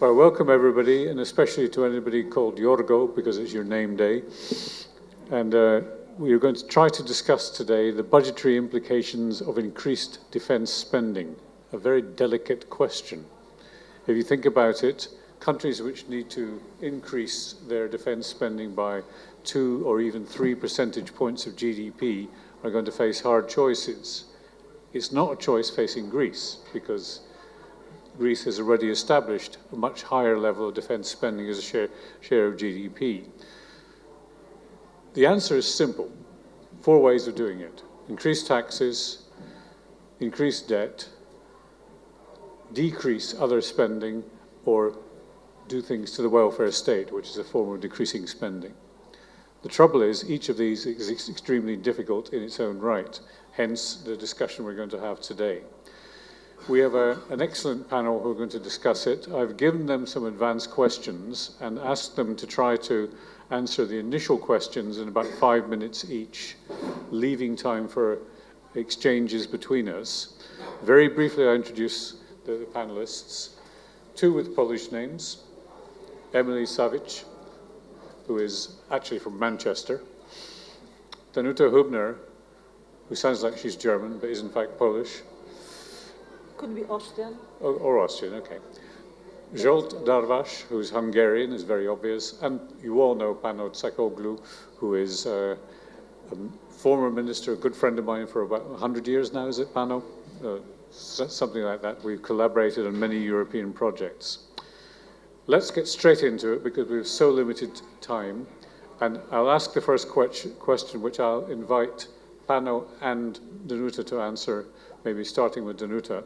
Well, welcome everybody, and especially to anybody called Yorgo, because it's your name day. And we are going to try to discuss today the budgetary implications of increased defense spending, a very delicate question. If you think about it, countries which need to increase their defense spending by 2 or even 3 percentage points of GDP are going to face hard choices. It's not a choice facing Greece, because Greece has already established a much higher level of defense spending as a share of GDP. The answer is simple. 4 ways of doing it: increase taxes, increase debt, decrease other spending, or do things to the welfare state, which is a form of decreasing spending. The trouble is, each of these is extremely difficult in its own right, hence the discussion we're going to have today. We have an excellent panel who are going to discuss it. I've given them some advanced questions and asked them to try to answer the initial questions in about 5 minutes each, leaving time for exchanges between us. Very briefly, I introduce the panelists. 2 with Polish names: Emily Savage, who is actually from Manchester; Danuta Hübner, who sounds like she's German, but is in fact Polish. Could be Austrian. Or Austrian, okay. Zsolt Darvas, who is Hungarian, is very obvious. And you all know Pano Tsakoglu, who is a former minister, a good friend of mine for about 100 years now, is it, Pano? Something like that. We've collaborated on many European projects. Let's get straight into it, because we have so limited time. And I'll ask the first question, which I'll invite Pano and Danuta to answer, maybe starting with Danuta.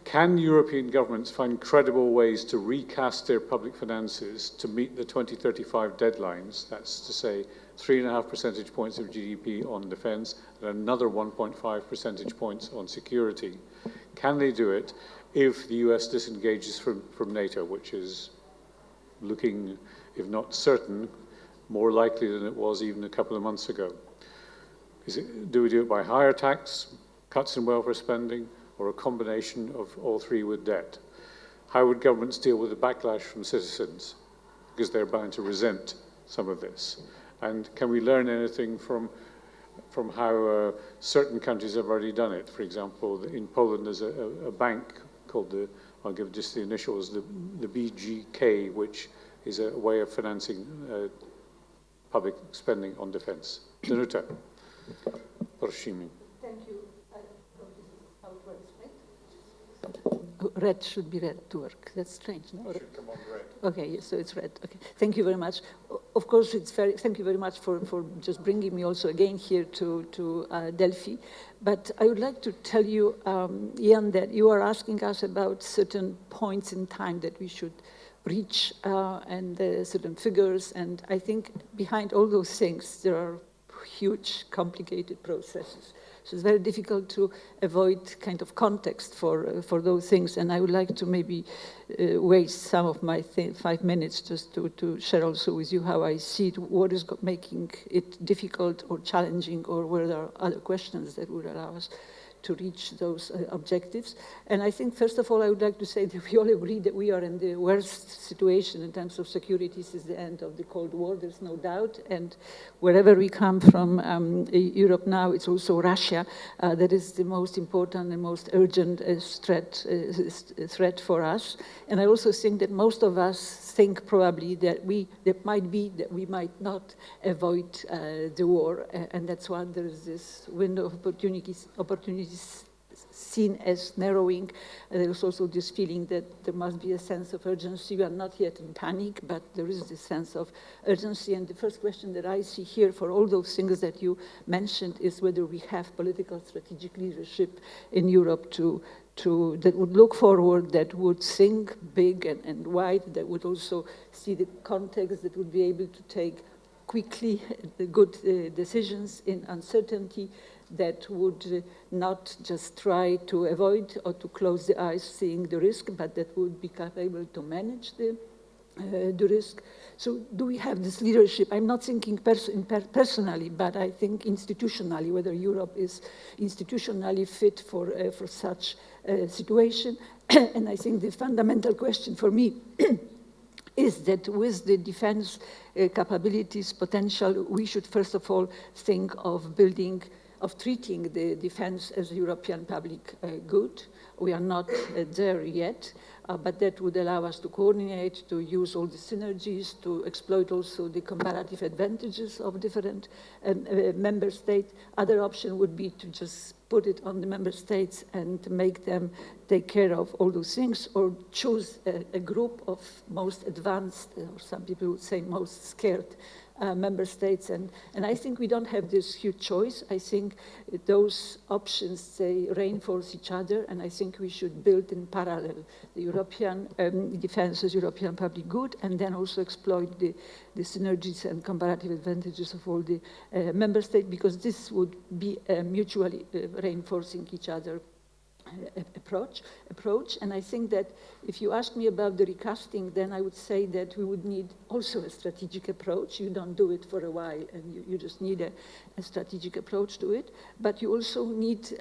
Can European governments find credible ways to recast their public finances to meet the 2035 deadlines? That's to say 3.5 percentage points of GDP on defense and another 1.5 percentage points on security. Can they do it if the US disengages from NATO, which is looking, if not certain, more likely than it was even a couple of months ago? Do we do it by higher tax, cuts in welfare spending, or a combination of all 3 with debt? How would governments deal with the backlash from citizens? Because they're bound to resent some of this. And can we learn anything from how certain countries have already done it? For example, in Poland, there's a bank called I'll give just the initials, the BGK, which is a way of financing public spending on defense. Danuta, prosimy. Thank you. How it works, right? Red should be red to work. That's strange, no? It should come on red. Okay, so it's red. Okay, thank you very much. Of course, thank you very much for just bringing me also again here to Delphi. But I would like to tell you, Ian, that you are asking us about certain points in time that we should reach and certain figures. And I think behind all those things, there are huge, complicated processes. So it's very difficult to avoid kind of context for those things. And I would like to maybe waste some of my 5 minutes just to share also with you how I see it, what is making it difficult or challenging, or where there are other questions that would allow us to reach those objectives. And I think, first of all, I would like to say that we all agree that we are in the worst situation in terms of security since the end of the Cold War, there's no doubt. And wherever we come from, Europe now, it's also Russia that is the most important and most urgent threat for us. And I also think that most of us think probably that we might not avoid the war, and that's why there is this window of opportunities seen as narrowing. There is also this feeling that there must be a sense of urgency. We are not yet in panic, but there is this sense of urgency. And the first question that I see here for all those things that you mentioned is whether we have political strategic leadership in Europe that would look forward, that would think big and wide, that would also see the context, that would be able to take quickly the good decisions in uncertainty, that would not just try to avoid or to close the eyes seeing the risk, but that would be capable to manage the the risk. So do we have this leadership? I'm not thinking personally, but I think institutionally, whether Europe is institutionally fit for such a situation. And I think the fundamental question for me is that with the defense capabilities potential, we should first of all think of treating the defense as a European public good. We are not there yet, but that would allow us to coordinate, to use all the synergies, to exploit also the comparative advantages of different member states. Other option would be to just put it on the member states and make them take care of all those things, or choose a group of most advanced, or some people would say most scared member states. And I think we don't have this huge choice. I think those options, they reinforce each other, and I think we should build in parallel the European defense as European public good, and then also exploit the synergies and comparative advantages of all the member states, because this would be mutually reinforcing each other approach. And I think that if you ask me about the recasting, then I would say that we would need also a strategic approach. You don't do it for a while, and you just need a strategic approach to it. But you also need,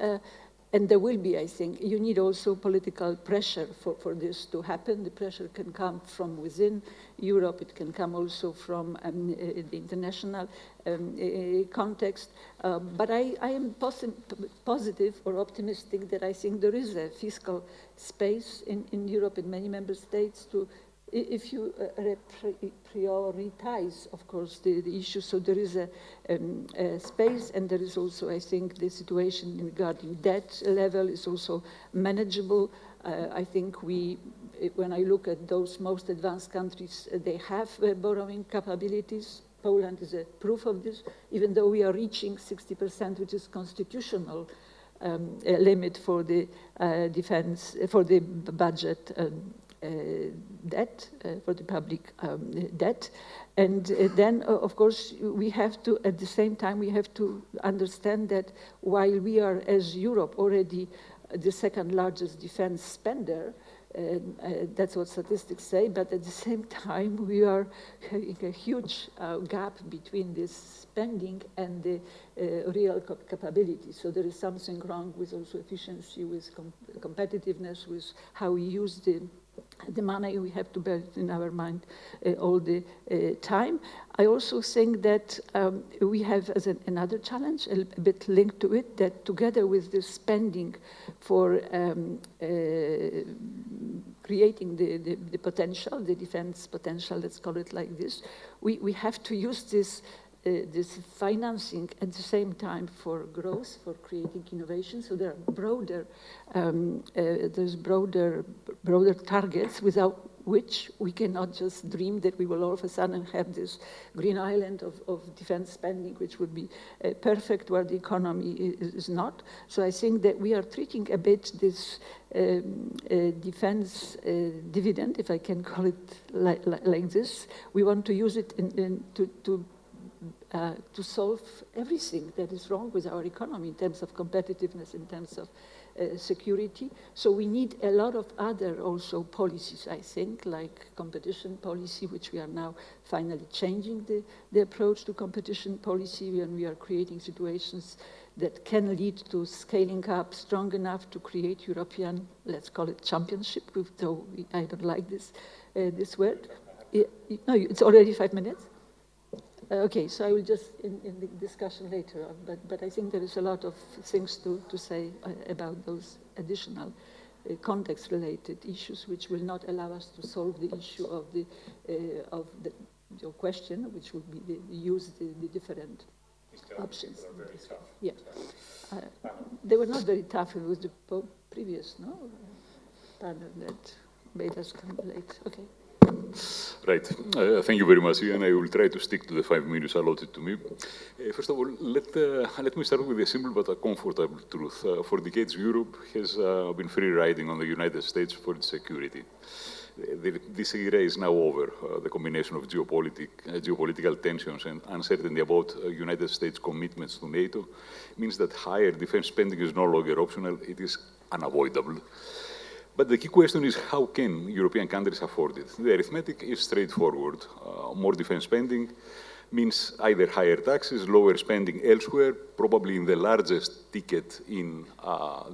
and there will be, I think, you need also political pressure for this to happen. The pressure can come from within Europe. It can come also from the international context. But I am positive or optimistic that I think there is a fiscal space in Europe, in many member states, to, if you prioritize, of course, the issue. So there is a space, and there is also, I think, the situation regarding debt level is also manageable. I think when I look at those most advanced countries, they have borrowing capabilities. Poland is a proof of this, even though we are reaching 60%, which is constitutional limit for the defense, for the budget debt, for the public debt. And then, of course, we have to, at the same time, we have to understand that while we are, as Europe, already the second largest defense spender, that's what statistics say, but at the same time, we are having a huge gap between this spending and the real capability. So there is something wrong with also efficiency, with competitiveness, with how we use the money. We have to bear it in our mind all the time. I also think that we have as another challenge, a bit linked to it, that together with the spending for creating the potential, the defense potential, let's call it like this, we have to use this financing at the same time for growth, for creating innovation. So there are broader targets without which we cannot just dream that we will all of a sudden have this green island of defense spending, which would be perfect where the economy is not. So I think that we are treating a bit this defense dividend, if I can call it like this. We want to use it to solve everything that is wrong with our economy in terms of competitiveness, in terms of security. So we need a lot of other also policies, I think, like competition policy, which we are now finally changing the approach to competition policy, and we are creating situations that can lead to scaling up strong enough to create European, let's call it championship, though I don't like this word. No, it's already 5 minutes? Okay, so I will just in the discussion later on, but I think there is a lot of things to say about those additional context-related issues, which will not allow us to solve the issue of your question, which would be the different options. Very tough. Yeah, they were not very tough. It was the previous panel that made us come late. Okay. Right. Thank you very much, Ian. I will try to stick to the 5 minutes allotted to me. First of all, let me start with a simple but a comfortable truth. For decades, Europe has been free riding on the United States for its security. This era is now over. The combination of geopolitical tensions and uncertainty about United States commitments to NATO means that higher defense spending is no longer optional. It is unavoidable. But the key question is, how can European countries afford it? The arithmetic is straightforward. More defense spending means either higher taxes, lower spending elsewhere, probably in the largest ticket in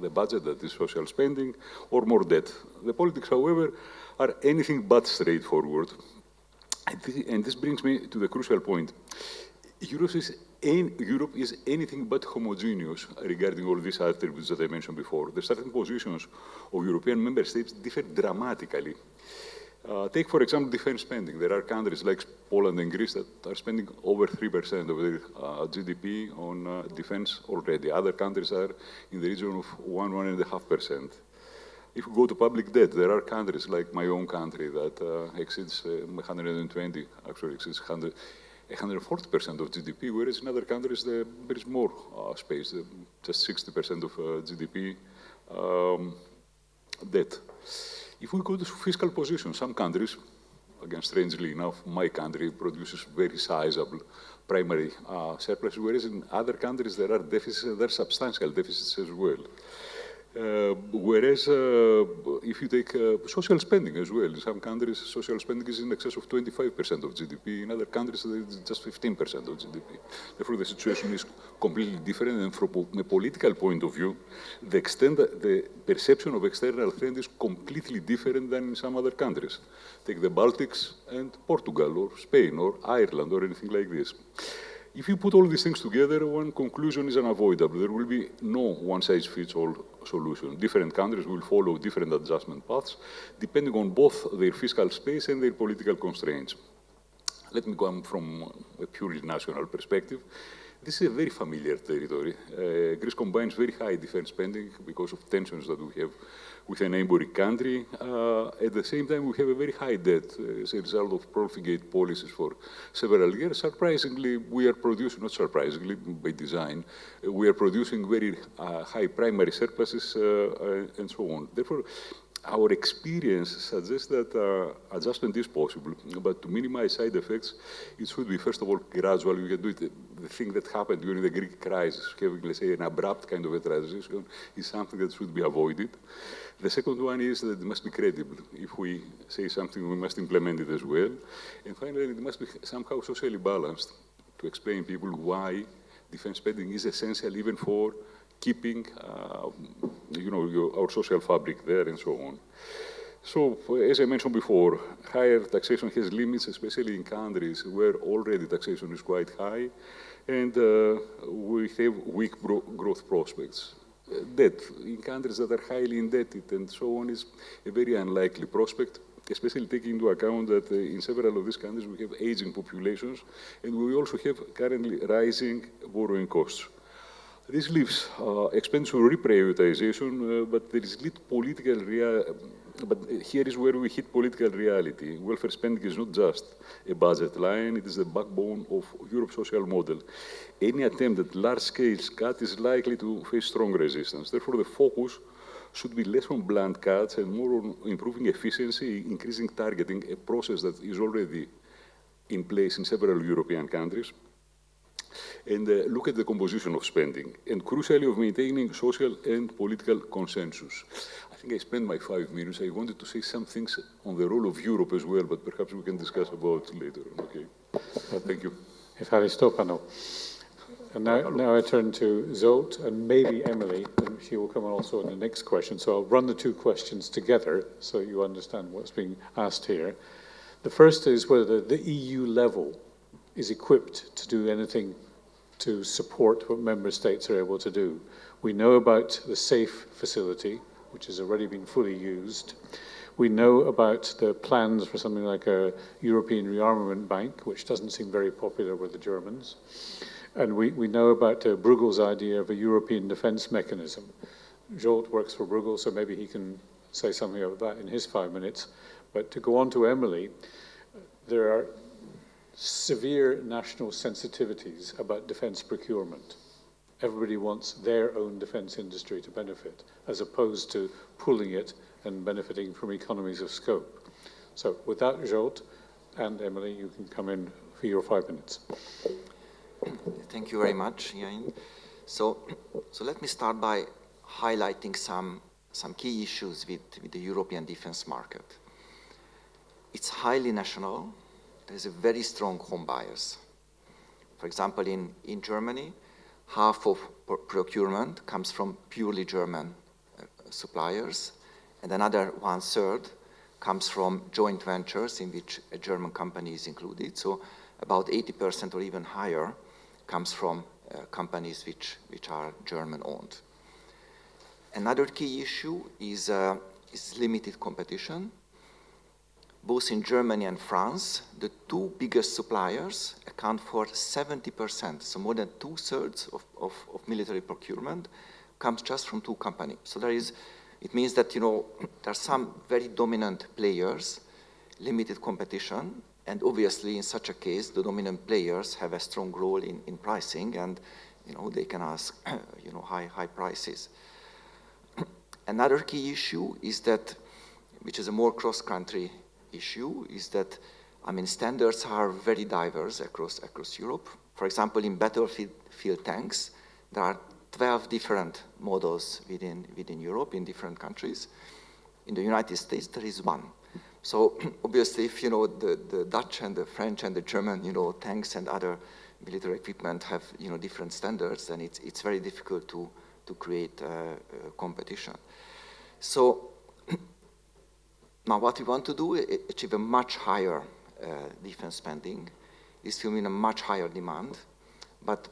the budget, that is social spending, or more debt. The politics, however, are anything but straightforward. And this brings me to the crucial point. Europe is anything but homogeneous regarding all these attributes that I mentioned before. The starting positions of European member states differ dramatically. Take, for example, defense spending. There are countries like Poland and Greece that are spending over 3% of their GDP on defense already. Other countries are in the region of 1.5%. If we go to public debt, there are countries like my own country that exceeds 120, actually exceeds 140% of GDP, whereas in other countries there is more space, just 60% of GDP debt. If we go to fiscal position, some countries, again, strangely enough, my country produces very sizable primary surplus, whereas in other countries there are deficits, and there are substantial deficits as well. Whereas if you take social spending as well, in some countries social spending is in excess of 25% of GDP, in other countries it's just 15% of GDP. Therefore the situation is completely different, and from a political point of view, the perception of external threat is completely different than in some other countries. Take the Baltics and Portugal or Spain or Ireland or anything like this. If you put all these things together, one conclusion is unavoidable. There will be no one-size-fits-all solution. Different countries will follow different adjustment paths, depending on both their fiscal space and their political constraints. Let me come from a purely national perspective. This is a very familiar territory. Greece combines very high defense spending because of tensions that we have with a neighboring country. At the same time, we have a very high debt as a result of profligate policies for several years. Surprisingly, we are producing, not surprisingly, by design, we are producing very high primary surpluses and so on. Therefore, our experience suggests that adjustment is possible, but to minimize side effects, it should be, first of all, gradual. We can do it. The thing that happened during the Greek crisis, having, let's say, an abrupt kind of a transition, is something that should be avoided. The second one is that it must be credible. If we say something, we must implement it as well. And finally, it must be somehow socially balanced to explain people why defense spending is essential even for keeping, our social fabric there and so on. So, as I mentioned before, higher taxation has limits, especially in countries where already taxation is quite high, and we have weak growth prospects. Debt in countries that are highly indebted and so on is a very unlikely prospect, especially taking into account that in several of these countries we have aging populations, and we also have currently rising borrowing costs. This leaves expenditure reprioritization, but there is little political but here is where we hit political reality. Welfare spending is not just a budget line, it is the backbone of Europe's social model. Any attempt at large-scale cut is likely to face strong resistance. Therefore, the focus should be less on blunt cuts and more on improving efficiency, increasing targeting, a process that is already in place in several European countries. And look at the composition of spending, and crucially of maintaining social and political consensus. I think I spent my 5 minutes. I wanted to say some things on the role of Europe as well, but perhaps we can discuss about it later. Okay. Thank you. Ευχαριστώ, Pano. And now I turn to Zsolt and maybe Emily, and she will come on also in the next question. So I'll run the two questions together so you understand what's being asked here. The first is whether the EU level is equipped to do anything to support what member states are able to do. We know about the SAFE facility, which has already been fully used. We know about the plans for something like a European rearmament bank, which doesn't seem very popular with the Germans. And we know about Bruegel's idea of a European defense mechanism. Zsolt works for Bruegel, so maybe he can say something about that in his 5 minutes. But to go on to Emily, there are severe national sensitivities about defense procurement. Everybody wants their own defense industry to benefit, as opposed to pooling it and benefiting from economies of scope. So with that, Zsolt and Emily, you can come in for your 5 minutes. Thank you very much, Ian. So let me start by highlighting some some key issues with the European defense market. It's highly national. There's a very strong home bias. For example, in Germany, half of procurement comes from purely German suppliers, and another 1/3 comes from joint ventures in which a German company is included. So about 80% or even higher comes from companies which are German-owned. Another key issue is limited competition. Both in Germany and France, the two biggest suppliers account for 70%, so more than 2/3 of military procurement comes just from two companies. So it means that, there are some very dominant players, limited competition, and obviously in such a case, the dominant players have a strong role in pricing, and, they can ask, high prices. Another key issue is that, which is a more cross-country issue, is that, standards are very diverse across Europe. For example, in battlefield tanks, there are 12 different models within Europe in different countries. In the United States, there is one. So obviously, if the Dutch and the French and the German, tanks and other military equipment have different standards, then it's very difficult to create competition. So now what we want to do is achieve a much higher defense spending. This will mean a much higher demand. But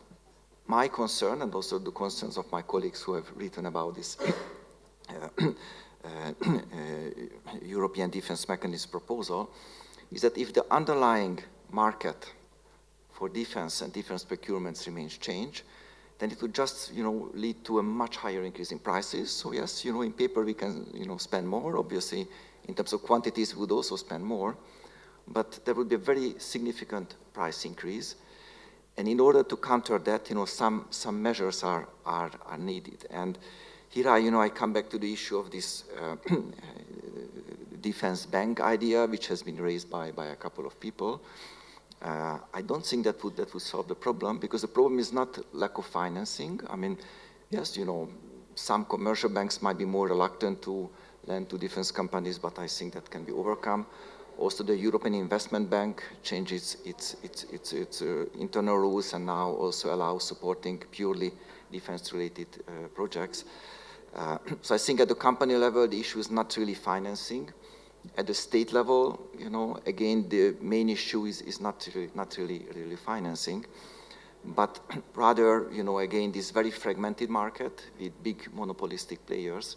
my concern, and also the concerns of my colleagues who have written about this European defense mechanism proposal, is that if the underlying market for defense and defense procurements remains changed, then it would just, lead to a much higher increase in prices. So yes, in paper we can, spend more. Obviously, in terms of quantities, we would also spend more. But there would be a very significant price increase. And in order to counter that, some measures are needed. And here I come back to the issue of this defense bank idea, which has been raised by a couple of people. I don't think that would solve the problem, because the problem is not lack of financing. Yes, some commercial banks might be more reluctant to lend to defense companies, but I think that can be overcome. Also, the European Investment Bank changes its internal rules and now also allows supporting purely defense-related projects. So I think at the company level, the issue is not really financing. At the state level, again, the main issue is not really financing, but rather, again, this very fragmented market with big monopolistic players.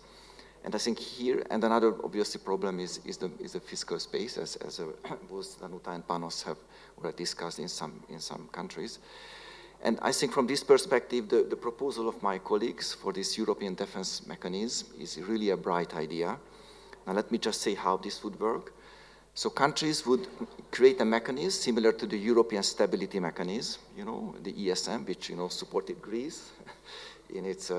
And I think here, and another obviously problem is the fiscal space, as both Danuta and Panos have already discussed in some countries. And I think from this perspective, the proposal of my colleagues for this European defense mechanism is really a bright idea. Now let me just say how this would work. So countries would create a mechanism similar to the European Stability Mechanism, the ESM, which supported Greece in its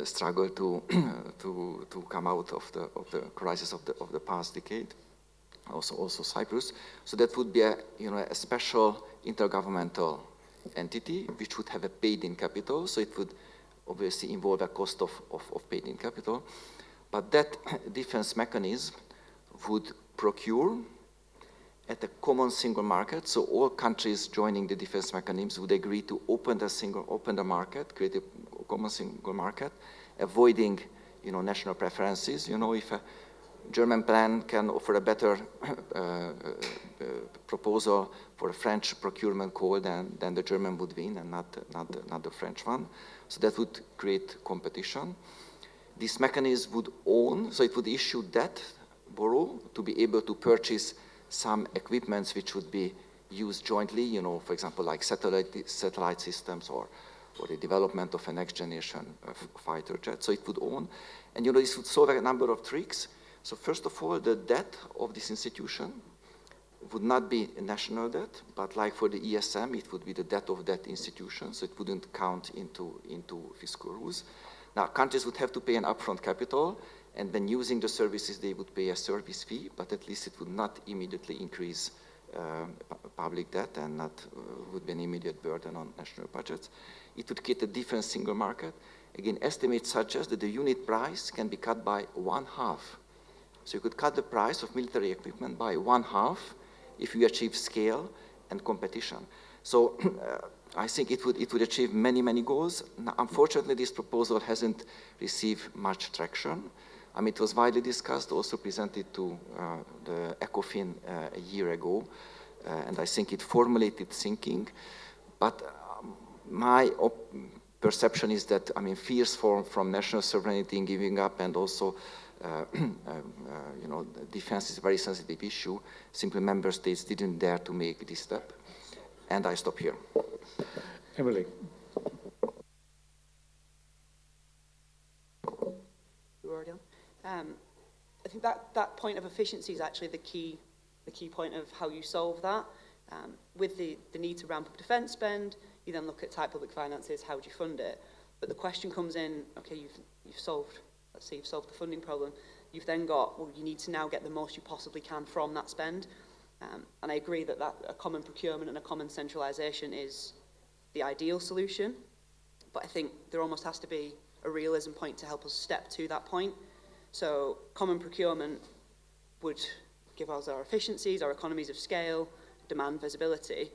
struggle to come out of the crisis of the past decade. Also Cyprus. So that would be a special intergovernmental entity which would have a paid-in capital. So it would obviously involve a cost of paid-in capital. But that defense mechanism would procure at a common single market. So all countries joining the defense mechanisms would agree to open the market, create a common single market, avoiding national preferences. If a German plan can offer a better proposal for a French procurement code, then the German would win and not the French one. So that would create competition. This mechanism would own, so it would issue debt, borrow, to be able to purchase some equipments which would be used jointly, for example, like satellite systems or the development of a next generation fighter jet. So it would own. And this would solve a number of tricks. So first of all, the debt of this institution would not be a national debt, but like for the ESM, it would be the debt of that institution, so it wouldn't count into fiscal rules. Now, countries would have to pay an upfront capital, and when using the services, they would pay a service fee, but at least it would not immediately increase public debt and not would be an immediate burden on national budgets. It would create a defense single market. Again, estimates suggest that the unit price can be cut by 1/2. So you could cut the price of military equipment by 1/2 if you achieve scale and competition. So I think it would achieve many, many goals. Now, unfortunately, this proposal hasn't received much traction. I mean, it was widely discussed, also presented to the ECOFIN a year ago, and I think it formulated thinking. But my perception is that, I mean, fears from national sovereignty in giving up and also, you know, defense is a very sensitive issue. Simply member states didn't dare to make this step. And I stop here. Emily. I think that point of efficiency is actually the key point of how you solve that. With the need to ramp up defence spend, you then look at tight public finances, how do you fund it? But the question comes in, okay, you've solved, let's say you've solved the funding problem, you've then got, well, you need to now get the most you possibly can from that spend. And I agree that a common procurement and a common centralisation is the ideal solution, but I think there almost has to be a realism point to help us step to that point. So common procurement would give us our efficiencies, our economies of scale, demand visibility,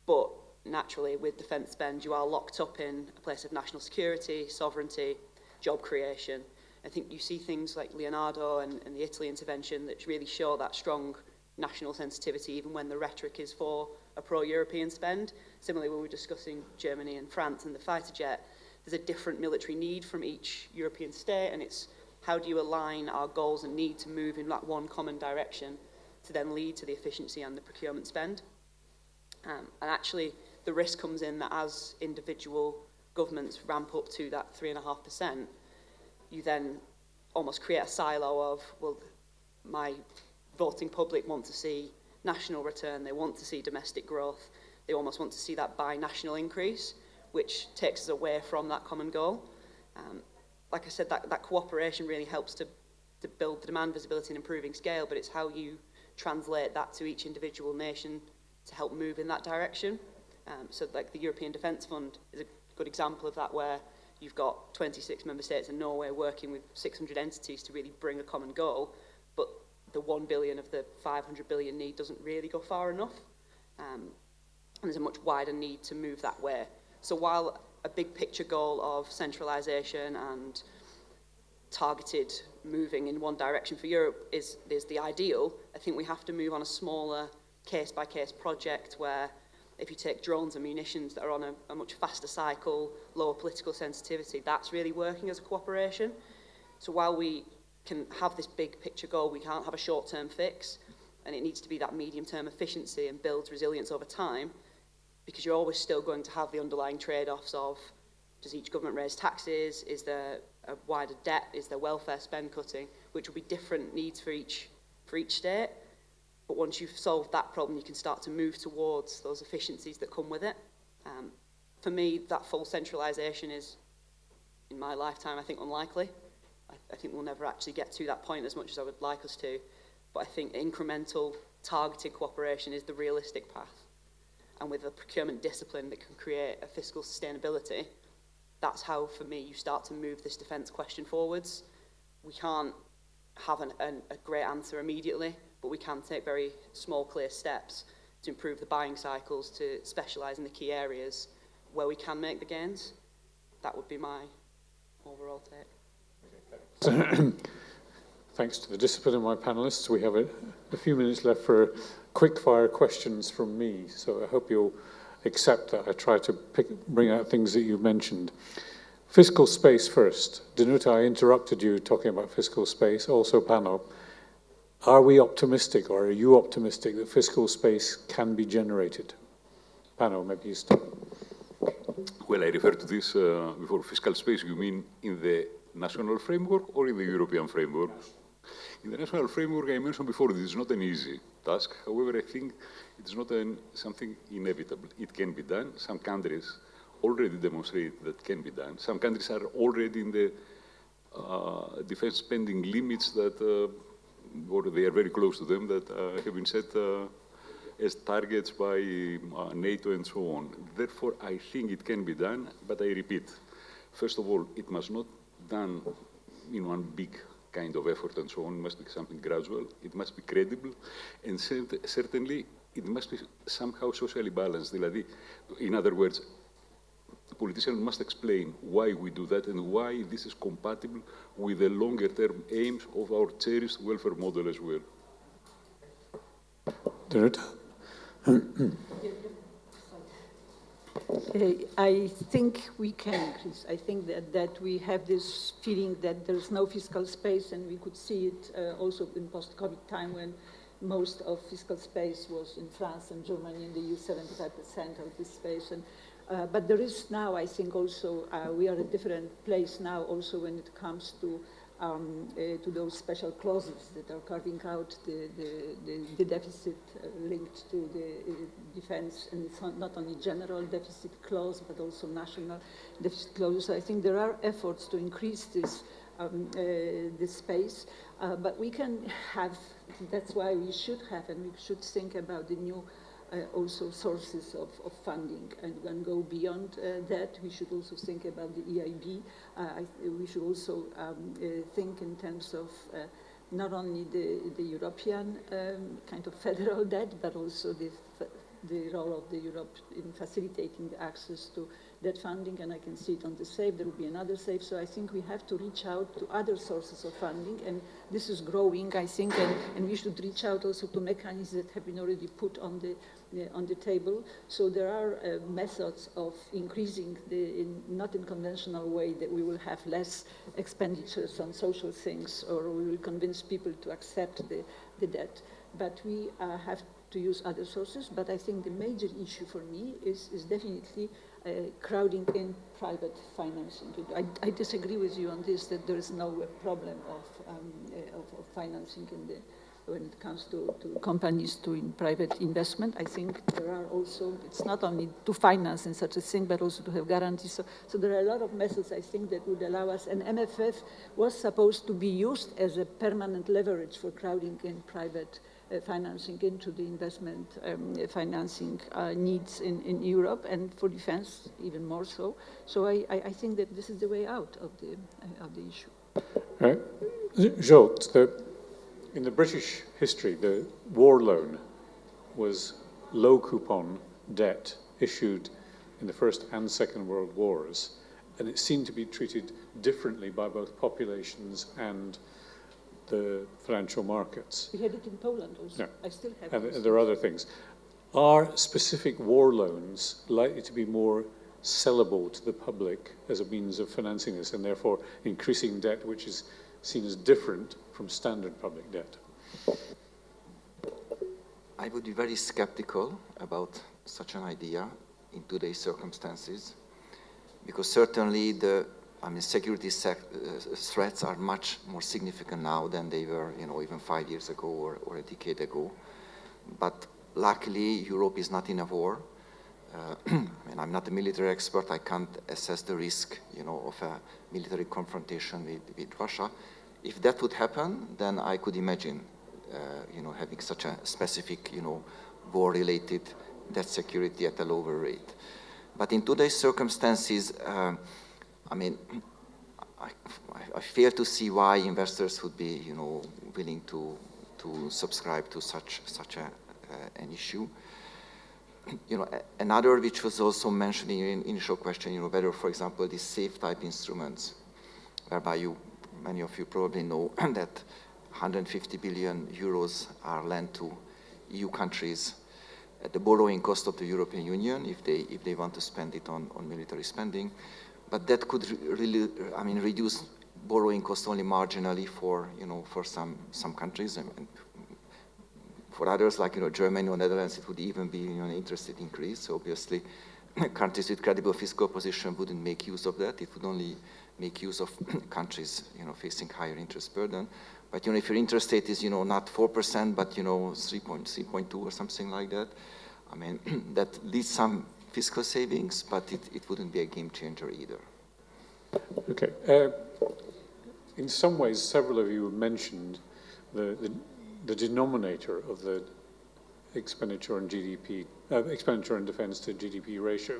but naturally with defence spend you are locked up in a place of national security, sovereignty, job creation. I think you see things like Leonardo and the Italy intervention that really show that strong national sensitivity even when the rhetoric is for a pro-European spend. Similarly, when we were discussing Germany and France and the fighter jet, there's a different military need from each European state, and it's how do you align our goals and need to move in that one common direction to then lead to the efficiency and the procurement spend. And actually, the risk comes in that as individual governments ramp up to that 3.5%, you then almost create a silo of, well, my voting public want to see national return, they want to see domestic growth, they almost want to see that bi-national increase, which takes us away from that common goal. Like I said, that cooperation really helps to build the demand visibility and improving scale, but it's how you translate that to each individual nation to help move in that direction. So like the European Defence Fund is a good example of that, where you've got 26 member states and Norway working with 600 entities to really bring a common goal, but the 1 billion of the 500 billion need doesn't really go far enough. And there's a much wider need to move that way. So while a big picture goal of centralisation and targeted moving in one direction for Europe is the ideal, I think we have to move on a smaller case-by-case project where if you take drones and munitions that are on a much faster cycle, lower political sensitivity, that's really working as a cooperation. So while we can have this big picture goal, we can't have a short-term fix, and it needs to be that medium-term efficiency and builds resilience over time, because you're always still going to have the underlying trade-offs of, does each government raise taxes, is there a wider debt, is there welfare spend cutting, which will be different needs for each state. But once you've solved that problem, you can start to move towards those efficiencies that come with it. For me, that full centralisation is, in my lifetime, I think unlikely. I think we'll never actually get to that point as much as I would like us to. But I think incremental, targeted cooperation is the realistic path. And with a procurement discipline that can create a fiscal sustainability, that's how, for me, you start to move this defence question forwards. We can't have a great answer immediately, but we can take very small, clear steps to improve the buying cycles, to specialise in the key areas where we can make the gains. That would be my overall take. Thanks to the discipline of my panellists. We have a few minutes left for quick-fire questions from me, so I hope you'll accept that I try to bring out things that you mentioned. Fiscal space first. Danuta, I interrupted you talking about fiscal space, also Pano. Are we optimistic, or are you optimistic that fiscal space can be generated? Pano, maybe you start. Well, I referred to this before. Fiscal space, you mean in the national framework or in the European framework? In the national framework, I mentioned before, this is not an easy task. However, I think it's not something inevitable. It can be done. Some countries already demonstrate that can be done. Some countries are already in the defense spending limits that, or they are very close to them, that have been set as targets by NATO and so on. Therefore, I think it can be done, but I repeat, first of all, it must not be done in one big kind of effort and so on. It must be something gradual. It must be credible, and certainly it must be somehow socially balanced. In other words, politicians must explain why we do that and why this is compatible with the longer-term aims of our cherished welfare model as well. Dorota? I think we can increase. I think that we have this feeling that there's no fiscal space, and we could see it also in post-COVID time when most of fiscal space was in France and Germany, and they use 75% of this space. And, but there is now, I think also, we are at a different place now also when it comes to those special clauses that are carving out the deficit linked to the defense, and it's not only general deficit clause, but also national deficit clauses. So I think there are efforts to increase this space, but we can have, that's why we should have, and we should think about the new also sources of funding and go beyond that. We should also think about the EIB. We should also think in terms of not only the European kind of federal debt, but also the role of the Europe in facilitating the access to debt funding, and I can see it on the SAFE. There will be another SAFE, so I think we have to reach out to other sources of funding, and this is growing, I think, and we should reach out also to mechanisms that have been already put on the table. So there are methods of increasing not in conventional way that we will have less expenditures on social things, or we will convince people to accept the debt, but we have to use other sources. But I think the major issue for me is definitely crowding in private financing. I disagree with you on this, that there is no problem of financing when it comes to companies doing private investment. I think there are also, it's not only to finance in such a thing, but also to have guarantees. So there are a lot of methods, I think, that would allow us, and MFF was supposed to be used as a permanent leverage for crowding in private financing into the investment financing needs in Europe, and for defense even more so. So I think that this is the way out of the issue. Right. Zsolt, in the British history, the war loan was low coupon debt issued in the First and Second World Wars, and it seemed to be treated differently by both populations and the financial markets. We had it in Poland also. Yeah. I still have it. And there are other things. Are specific war loans likely to be more sellable to the public as a means of financing this, and therefore increasing debt which is seen as different from standard public debt? I would be very skeptical about such an idea in today's circumstances, because certainly security threats are much more significant now than they were, even 5 years ago or a decade ago. But luckily, Europe is not in a war. And I'm not a military expert. I can't assess the risk, of a military confrontation with Russia. If that would happen, then I could imagine, having such a specific, war-related debt security at a lower rate. But in today's circumstances, I fail to see why investors would be, willing to subscribe to such an issue. Another which was also mentioned in your initial question, whether, for example, these SAFE type instruments, whereby many of you probably know that 150 billion euros are lent to EU countries at the borrowing cost of the European Union if they want to spend it on military spending. But that could really, reduce borrowing costs only marginally for some countries, and for others like Germany or Netherlands, it would even be an interested increase. So obviously, countries with credible fiscal position wouldn't make use of that. It would only make use of countries facing higher interest burden. But if your interest rate is not 4%, but 3.2 or something like that, that leads some fiscal savings, but it wouldn't be a game changer either. Okay. In some ways, several of you have mentioned the denominator of the expenditure on GDP, expenditure on defence to GDP ratio.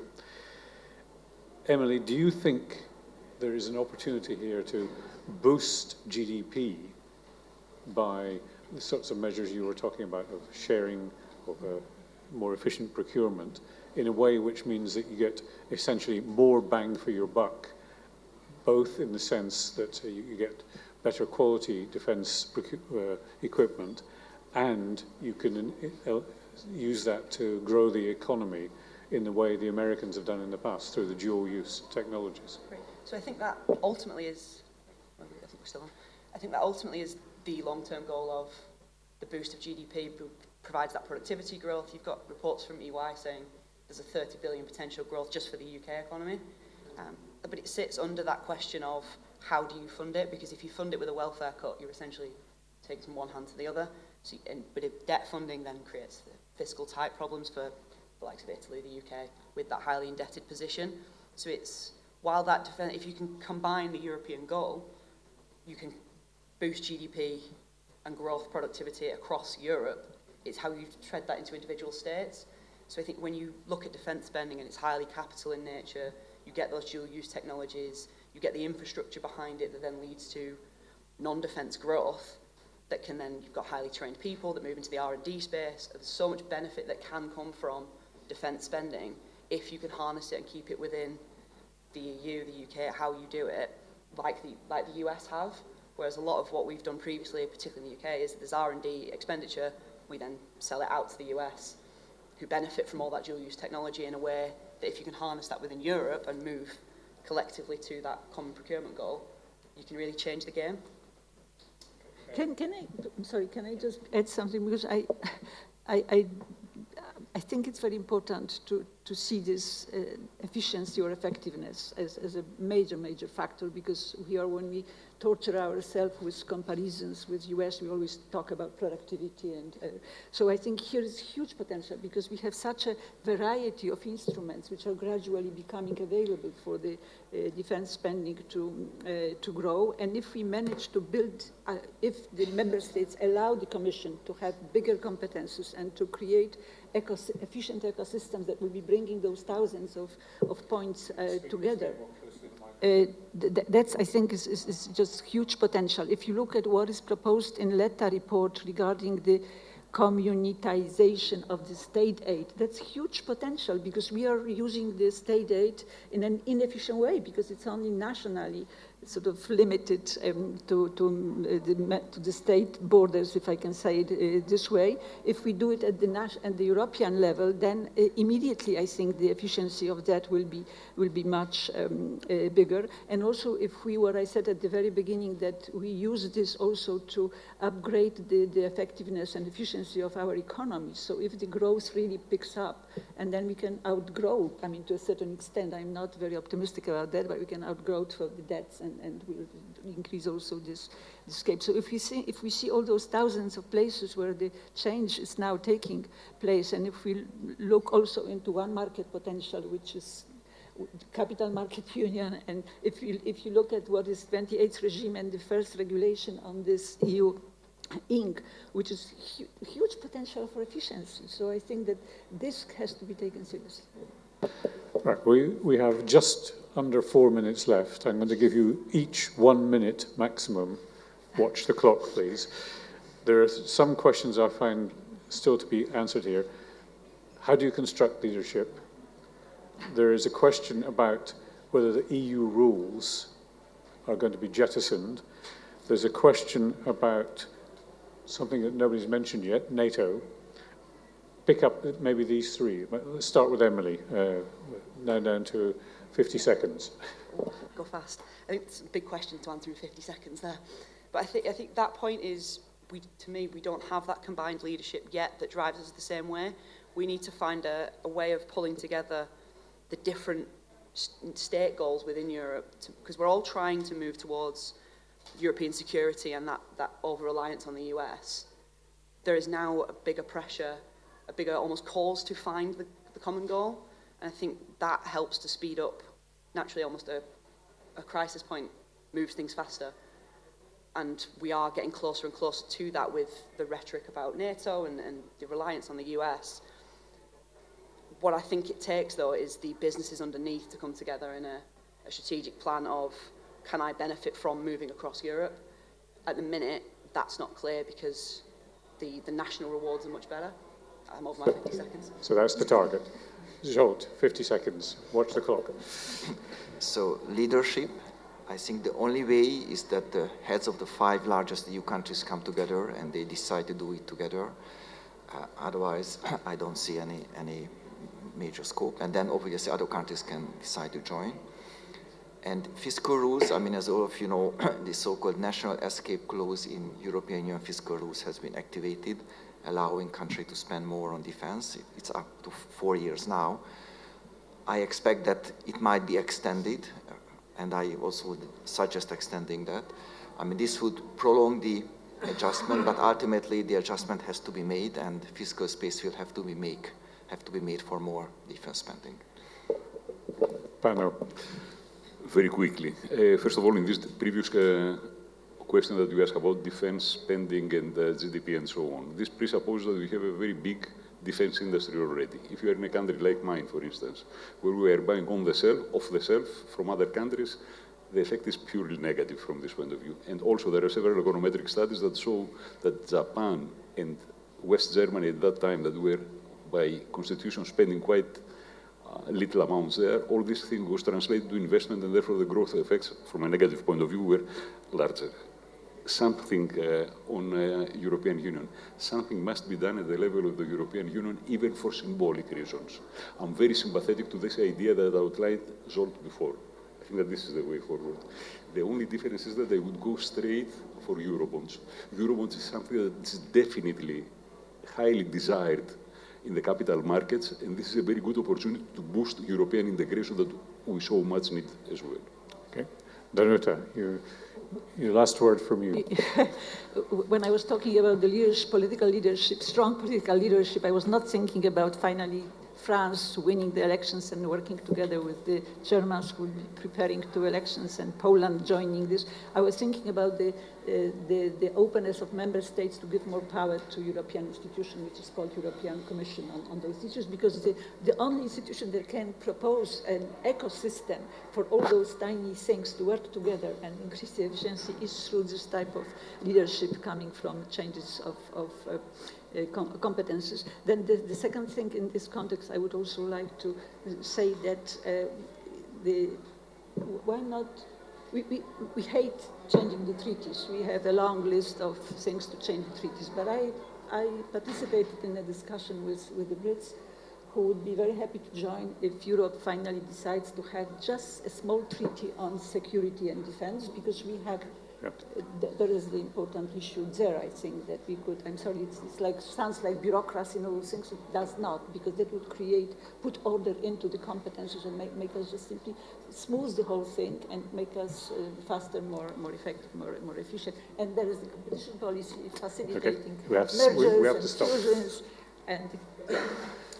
Emily, do you think there is an opportunity here to boost GDP by the sorts of measures you were talking about of sharing, of more efficient procurement, in a way which means that you get essentially more bang for your buck, both in the sense that you get better quality defence equipment, and you can use that to grow the economy in the way the Americans have done in the past through the dual-use technologies? Great. So I think that ultimately is, I think we're still on. I think that ultimately is the long-term goal of the boost of GDP, provides that productivity growth. You've got reports from EY saying there's a 30 billion potential growth just for the UK economy. But it sits under that question of how do you fund it? Because if you fund it with a welfare cut, you're essentially taking from one hand to the other. So, but if debt funding then creates the fiscal type problems for the likes of Italy, the UK, with that highly indebted position. So it's, while that if you can combine the European goal, you can boost GDP and growth productivity across Europe. It's how you tread that into individual states. So I think when you look at defence spending and it's highly capital in nature, you get those dual-use technologies, you get the infrastructure behind it that then leads to non-defence growth that can then, you've got highly trained people that move into the R&D space. There's so much benefit that can come from defence spending if you can harness it and keep it within the EU, the UK, how you do it, like the US have. Whereas a lot of what we've done previously, particularly in the UK, is that there's R&D expenditure, we then sell it out to the US, who benefit from all that dual-use technology in a way that if you can harness that within Europe and move collectively to that common procurement goal, you can really change the game. Can I just add something? Because I think it's very important to see this efficiency or effectiveness as a major factor, because when we torture ourselves with comparisons with US, we always talk about productivity. And so I think here is huge potential, because we have such a variety of instruments which are gradually becoming available for the defense spending to grow. And if we manage to build, if the member states allow the Commission to have bigger competences and to create efficient ecosystems that will be bringing those thousands of points together. That's, I think, is just huge potential. If you look at what is proposed in Letta report regarding the communitization of the state aid, that's huge potential, because we are using the state aid in an inefficient way, because it's only nationally sort of limited to the state borders, if I can say it this way. If we do it at the European level, then immediately I think the efficiency of that will be much bigger. And also, if we, what I said at the very beginning, that we use this also to upgrade the effectiveness and efficiency of our economy. So if the growth really picks up, and then we can outgrow, I mean, to a certain extent, I'm not very optimistic about that, but we can outgrow for the debts and we'll increase also this scape. So if we see all those thousands of places where the change is now taking place, and if we look also into one market potential, which is capital market union, and if you look at what is 28th regime and the first regulation on this EU Inc., which is huge potential for efficiency. So I think that this has to be taken seriously. Right, we have just under 4 minutes left. I'm going to give you each 1 minute maximum. Watch the clock, please. There are some questions I find still to be answered here. How do you construct leadership? There is a question about whether the EU rules are going to be jettisoned. There's a question about something that nobody's mentioned yet, NATO. Pick up maybe these three. Let's start with Emily, now down to 50 seconds. Go fast. I think it's a big question to answer in 50 seconds there. But I think that point is, to me, we don't have that combined leadership yet that drives us the same way. We need to find a way of pulling together the different state goals within Europe, because we're all trying to move towards European security and that over-reliance on the US. There is now a bigger pressure, a bigger almost cause to find the common goal. And I think that helps to speed up, naturally almost a crisis point moves things faster. and we are getting closer and closer to that with the rhetoric about NATO and the reliance on the US. What I think it takes, though, is the businesses underneath to come together in a strategic plan of, can I benefit from moving across Europe? At the minute, that's not clear because the national rewards are much better. I'm over my 50 seconds. So that's the target. Zsolt, 50 seconds. Watch the clock. So leadership, I think the only way is that the heads of the 5 largest EU countries come together and they decide to do it together. Otherwise, I don't see any major scope. And then obviously other countries can decide to join. And fiscal rules, I mean, as all of you know, the so-called national escape clause in European Union fiscal rules has been activated, allowing countries to spend more on defense. It's up to 4 years now. I expect that it might be extended, and I also would suggest extending that. I mean, this would prolong the adjustment, but ultimately the adjustment has to be made, and fiscal space will have to be made for more defense spending. Pano. Very quickly. First of all, in this previous question that you asked about defense spending and GDP and so on, this presupposes that we have a very big defense industry already. If you are in a country like mine, for instance, where we are buying off the shelf from other countries, the effect is purely negative from this point of view. And also there are several econometric studies that show that Japan and West Germany at that time that were by constitution spending quite little amounts there, all these things was translated to investment and therefore the growth effects from a negative point of view were larger. Something on European Union, something must be done at the level of the European Union, even for symbolic reasons. I'm very sympathetic to this idea that I outlined Zsolt before. I think that this is the way forward. The only difference is that they would go straight for Eurobonds. Eurobonds is something that is definitely highly desired in the capital markets, and this is a very good opportunity to boost European integration that we so much need as well. Okay. Danuta, your last word from you. When I was talking about the political leadership, strong political leadership, I was not thinking about finally France winning the elections and working together with the Germans who will be preparing to elections and Poland joining this. I was thinking about the openness of member states to give more power to European institution, which is called European Commission on those issues, because the only institution that can propose an ecosystem for all those tiny things to work together and increase the efficiency is through this type of leadership coming from changes of competences. Then the second thing in this context, I would also like to say that why not, we hate changing the treaties. We have a long list of things to change the treaties, but I participated in a discussion with the Brits who would be very happy to join if Europe finally decides to have just a small treaty on security and defense, because we have there is the important issue there, I think, that we could, I'm sorry, it's like, sounds like bureaucracy and all those things. It does not, because that would put order into the competences and make us just simply smooth the whole thing and make us faster, more effective, more efficient. And there is the competition policy facilitating mergers and fusions, and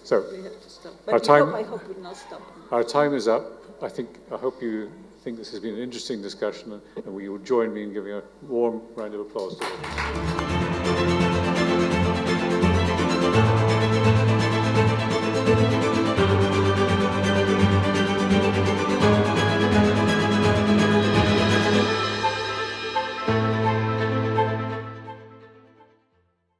so we have to stop. But I hope will not stop. Our time is up. I hope you think this has been an interesting discussion, and we will join me in giving a warm round of applause to them.